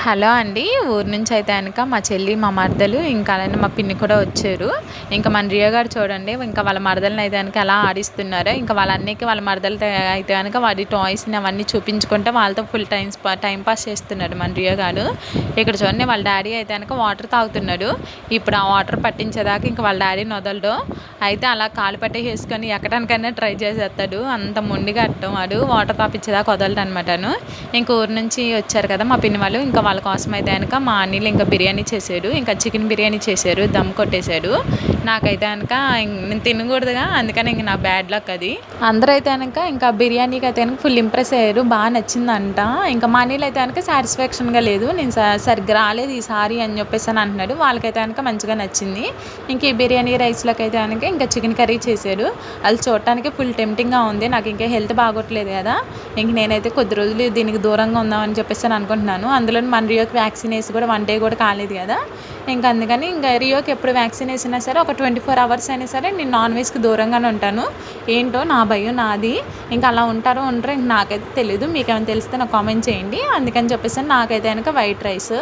Hello అండి. ఊరు నుంచి అయితే గనక మా చెల్లి, మా మరదలు ఇంకా అలానే మా పిన్ని కూడా వచ్చారు. ఇంకా మన రియా గారు చూడండి ఇంకా వాళ్ళ మరదలని అయితే గనక ఎలా ఆడిస్తున్నారో, ఇంకా వాళ్ళ అన్నయ్యకి వాళ్ళ మరదలతో అయితే గనక వాడి టాయ్స్‌ని అవన్నీ చూపించుకుంటే వాళ్ళతో ఫుల్ టైం పాస్ చేస్తున్నాడు మన రియా గారు. ఇక్కడ చూడండి వాళ్ళ డాడీ అయితే గనక వాటర్ తాగుతున్నాడు. ఇప్పుడు ఆ వాటర్ పట్టించేదాకా ఇంకా వాళ్ళ డాడీని వదలడు. అయితే అలా కాలు పట్టేసుకొని ఎక్కడానికైనా ట్రై చేసేస్తాడు. అంత మొండిగా అట్టం వాడు వాటర్ తాపించేదాకా వదలడు అనమాటను. ఇంక ఊరు నుంచి వచ్చారు కదా మా పిన్ని వాళ్ళు, ఇంకా వాళ్ళ కోసం అయితే కనుక మా అనిల్ ఇంకా బిర్యానీ చేసాడు. ఇంకా చికెన్ బిర్యానీ చేశారు, దమ్ కొట్టేశాడు. నాకైతే కనుక నేను తినకూడదుగా, అందుకని ఇంక నా బ్యాడ్ లక్ అది. అందరూ అయితే కనుక ఇంకా బిర్యానీకి అయితే కనుక ఫుల్ ఇంప్రెస్ అయ్యారు, బాగా నచ్చిందంట. ఇంకా మా అనిల్ అయితే కనుక సాటిస్ఫాక్షన్గా లేదు, నేను సరిగ్గా రాలేదు ఈసారి అని చెప్పేసి అని అంటున్నాడు. వాళ్ళకైతే కనుక మంచిగా నచ్చింది. ఇంక ఈ బిర్యానీ రైస్లోకి అయితే కనుక ఇంకా చికెన్ కర్రీ చేశారు. అది చూడటానికి ఫుల్ టెంప్టింగ్గా ఉంది. నాకు ఇంకా హెల్త్ బాగోట్లేదు కదా, ఇంక నేనైతే కొద్ది రోజులు దీనికి దూరంగా ఉందామని చెప్పేసి అని అనుకుంటున్నాను. అందులో మన రియోకి వ్యాక్సిన్ వేసి కూడా 1 డే కూడా కాలేదు కదా, ఇంకా అందుకని ఇంకా రియోకి ఎప్పుడు వ్యాక్సిన్ వేసినా సరే ఒక 24 hours అయినా సరే నేను నాన్ వెజ్కి దూరంగానే ఉంటాను. ఏంటో నా భయం నాది. ఇంకా అలా ఉంటారో ఇంక నాకైతే తెలీదు. మీకేమైనా తెలిస్తే నాకు కామెంట్ చేయండి. అందుకని చెప్పేసి నాకైతే కనుక వైట్ రైస్